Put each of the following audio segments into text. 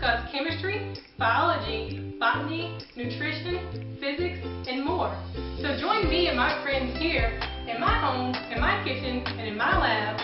discuss chemistry, biology, botany, nutrition, physics, and more. So join me and my friends here in my home, in my kitchen, and in my lab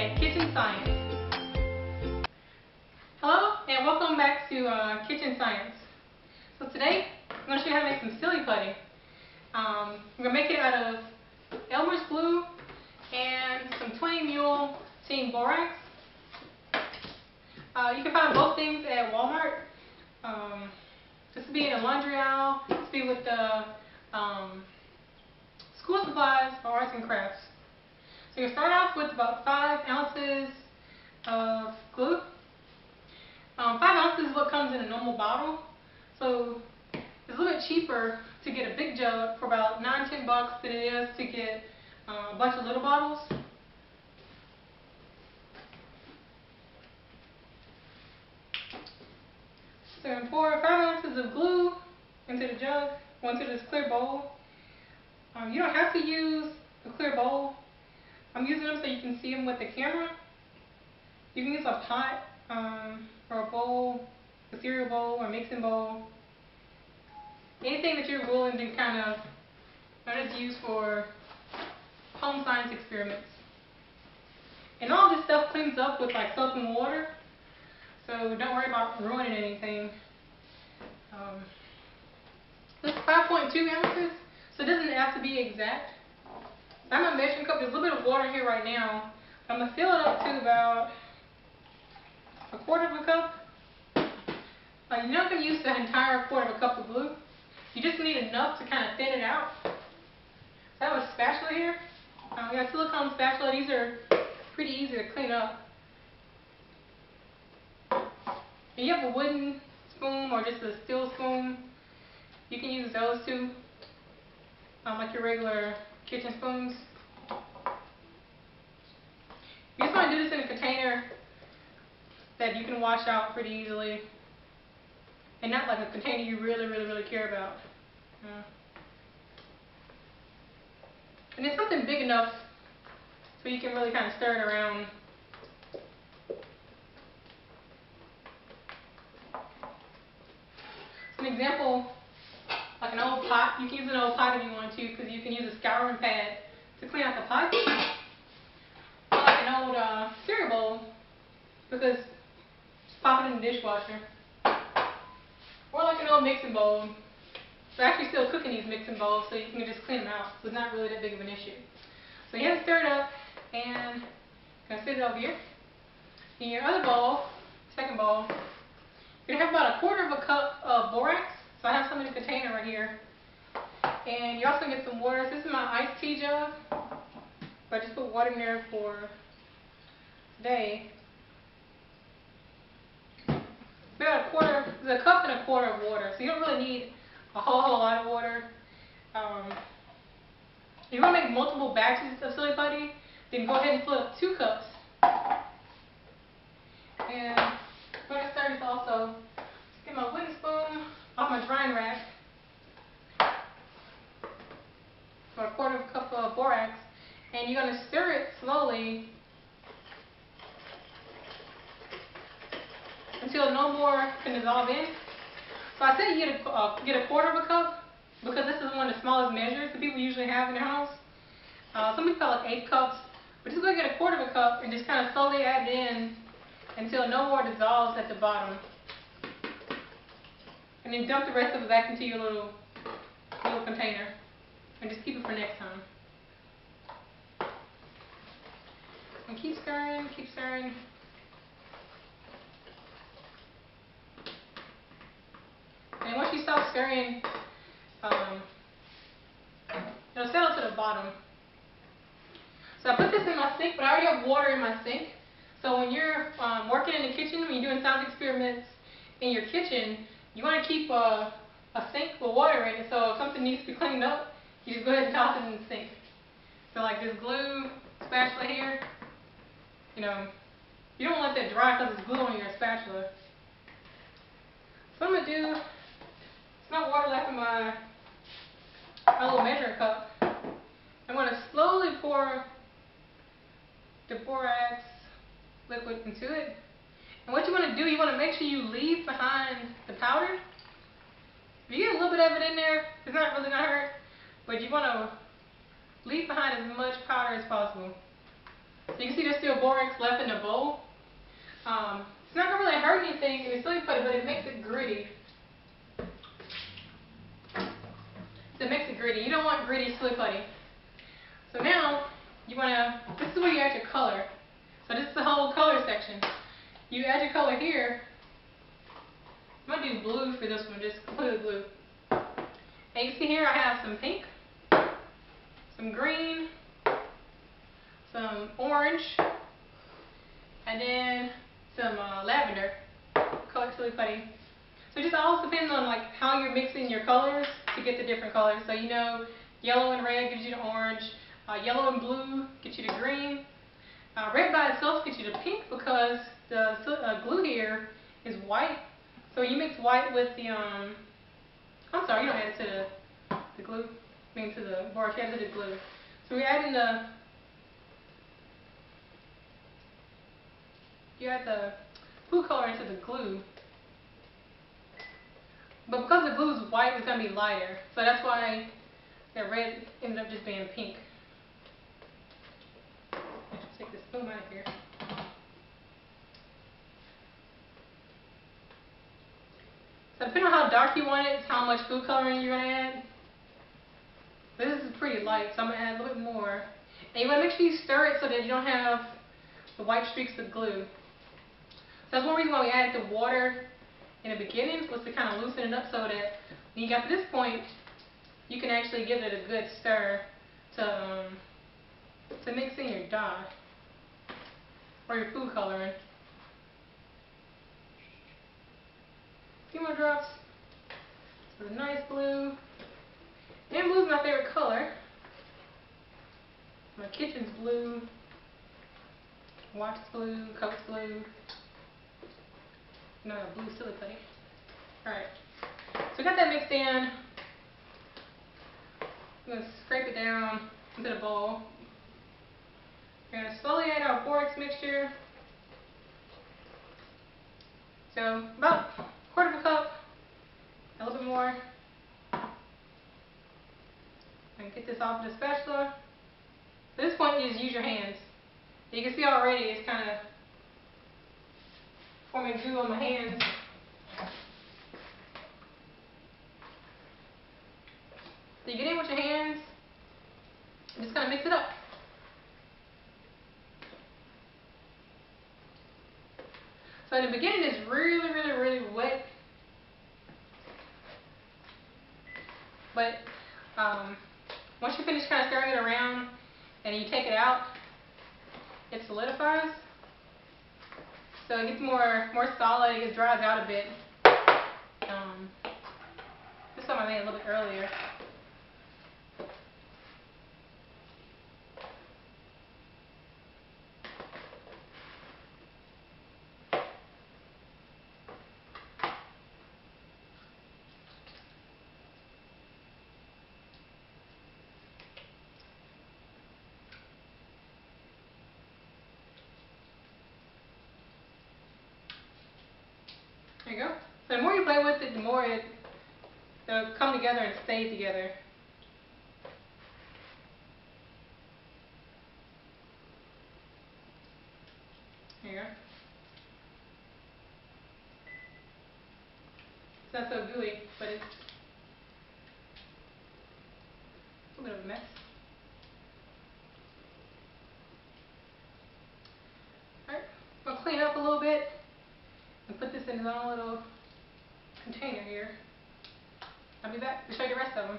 at Kitchen Science. Hello, and welcome back to Kitchen Science. So today, I'm going to show you how to make some silly putty. I'm going to make it out of Elmer's glue and some 20 mule team borax. You can find both things at Walmart. This will be in a laundry aisle. This will be with the school supplies for arts and crafts. So you start off with about 5 ounces of glue. 5 ounces is what comes in a normal bottle. So it's a little bit cheaper to get a big jug for about $9–10 than it is to get a bunch of little bottles. So I'm going to pour 5 ounces of glue into the jug, into this clear bowl. You don't have to use a clear bowl. I'm using them so you can see them with the camera. You can use a pot or a bowl, a cereal bowl or mixing bowl. Anything that you're willing to kind of just use for home science experiments. And all this stuff cleans up with like soap and water. So don't worry about ruining anything. This is 5.2 ounces, so it doesn't have to be exact. I'm a measuring cup. There's a little bit of water here right now. I'm going to fill it up to about 1/4 cup. You're not going to use the entire 1/4 cup of glue. You just need enough to kind of thin it out. So I have a spatula here. We got a silicone spatula. These are pretty easy to clean up. If you have a wooden spoon or just a steel spoon, you can use those too, like your regular kitchen spoons. You just want to do this in a container that you can wash out pretty easily, and not like a container you really care about. And it's something big enough so you can really kind of stir it around. An example, like an old pot. You can use an old pot if you want to, because you can use a scouring pad to clean out the pot. Or like an old cereal bowl, because just pop it in the dishwasher. Or like an old mixing bowl. We're actually still cooking these mixing bowls, so you can just clean them out. So it's not really that big of an issue. So you have to stir it up, and I'm going to sit it over here. In your other bowl, second bowl, you're going to have about 1/4 cup of borax. So I have some in a container right here. And you're also going to get some water. So this is my iced tea jug. So I just put water in there for today. About a cup and 1/4 of water. So you don't really need a whole lot of water. If you want to make multiple batches of silly putty, then go ahead and fill up 2 cups. And I'm going to start this also. Get my wooden spoon off my drying rack for 1/4 cup of borax, and you're going to stir it slowly until no more can dissolve in. So I said you get a 1/4 cup because this is one of the smallest measures that people usually have in their house. Some people have like 8 cups, but just go get a 1/4 cup and just kind of slowly add it in until no more dissolves at the bottom. And then dump the rest of it back into your little container. And just keep it for next time. And keep stirring, keep stirring. And once you stop stirring, it'll settle to the bottom. So I put this in my sink, but I already have water in my sink. So when you're working in the kitchen, when you're doing science experiments in your kitchen, you want to keep a sink with water in it, so if something needs to be cleaned up, you just go ahead and toss it in the sink. So like this glue spatula here, you don't want to let that dry because it's glue on your spatula. So I'm going to do, there's no water left in my little measuring cup. I'm going to slowly pour the borax liquid into it. And what you want to do, you want to make sure you leave behind the powder. If you get a little bit of it in there, it's not really going to hurt. But you want to leave behind as much powder as possible. So you can see there's still borax left in the bowl. It's not going to really hurt anything in the silly putty, but it makes it gritty. So it makes it gritty. You don't want gritty silly putty. So now, you want to, this is where you add your color. So this is the whole color section. You add your color here. I'm going to do blue for this one, just completely blue. And you can see here I have some pink, some green, some orange, and then some lavender colored silly putty. So it just all depends on like how you're mixing your colors to get the different colors. So you know, yellow and red gives you the orange, yellow and blue gets you the green. Red by itself gets you the pink because the glue here is white. So you mix white with the, I'm sorry, you don't add it to the glue, I mean to the borax, you add it to the glue. So we're adding you add the food color into the glue. But because the glue is white, it's going to be lighter. So that's why that red ended up just being pink. Let's take this spoon out of here. So depending on how dark you want it, is how much food coloring you're going to add. But this is pretty light, so I'm going to add a little bit more. And you want to make sure you stir it so that you don't have the white streaks of glue. So that's one reason why we added the water in the beginning, was to kind of loosen it up so that when you got to this point, you can actually give it a good stir to mix in your dye or your food coloring. A few more drops. So a nice blue. And blue is my favorite color. My kitchen's blue. Watch's blue. Coat's blue. No, blue silly putty. Alright. So we got that mixed in. I'm going to scrape it down into the bowl. We're going to slowly add our borax mixture. So about a quarter of a cup. A little bit more. And get this off the spatula. At this point, you just use your hands. You can see already it's kind of forming glue on my hands. So you get in with your hands and just kind of mix it up. So in the beginning it's really, really, really wet. But once you finish kind of stirring it around and you take it out, it solidifies. So it gets more solid, it dries out a bit. This one I made a little bit earlier. There you go. So the more you play with it, the more it'll come together and stay together. There you go. It's not so gooey, but it's a little bit of a mess. Alright, I'll clean up a little bit and put this in his own little container here. I'll be back to show you the rest of them.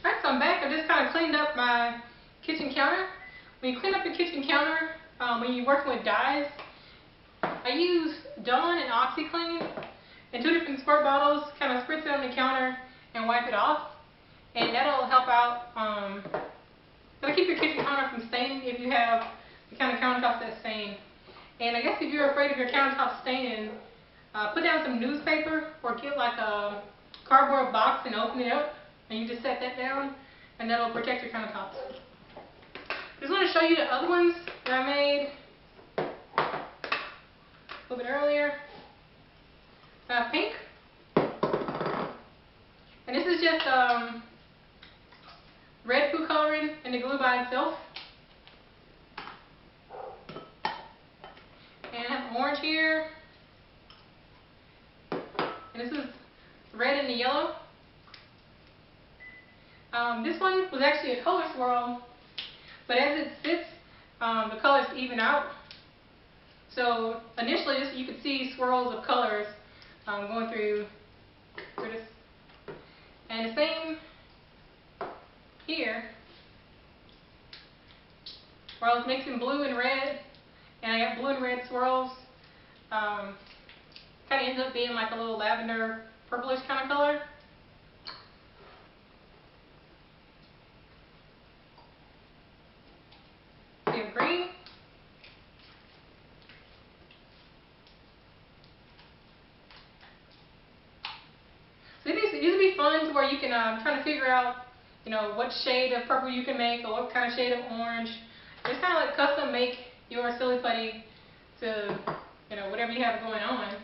Alright, so I'm back. I just kind of cleaned up my kitchen counter. When you clean up your kitchen counter, when you're working with dyes, I use Dawn and OxyClean in 2 different squirt bottles, kind of spritz it on the counter and wipe it off. And that'll help out, that'll keep your kitchen counter from staining if you have the kind of countertops that stain. And I guess if you're afraid of your countertop staining, put down some newspaper or get like a cardboard box and open it up, and you just set that down, and that'll protect your countertops. Just want to show you the other ones that I made. little bit earlier. Pink. And this is just red food coloring in the glue by itself. And I have orange here. And this is red and the yellow. This one was actually a color swirl, but as it sits, the colors even out. So initially, you could see swirls of colors going through this. And the same here, where I was mixing blue and red, and I got blue and red swirls. Kind of ends up being like a little lavender, purplish kind of color. We have green. So these would be fun to where you can try to figure out, what shade of purple you can make or what kind of shade of orange. Just kind of like custom make your silly putty to, whatever you have going on.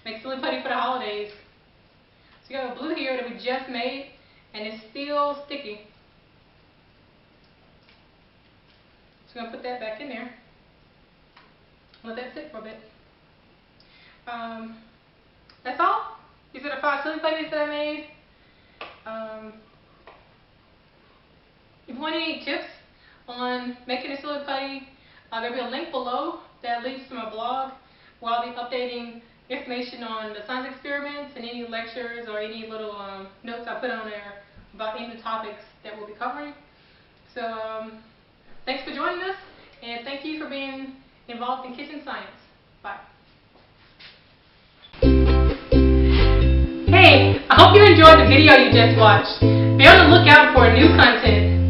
Make silly putty for the holidays. So you have a blue here that we just made, and it's still sticky. So I'm going to put that back in there. Let that sit for a bit. That's all. These are the 5 silly putties that I made. If you want any tips on making a silly putty, there'll be a link below that leads to my blog where I'll be updating information on the science experiments and any lectures or any little notes I put on there about any of the topics that we'll be covering. So thanks for joining us, and thank you for being involved in kitchen science. Bye. Hey, I hope you enjoyed the video you just watched. Be on the lookout for new content.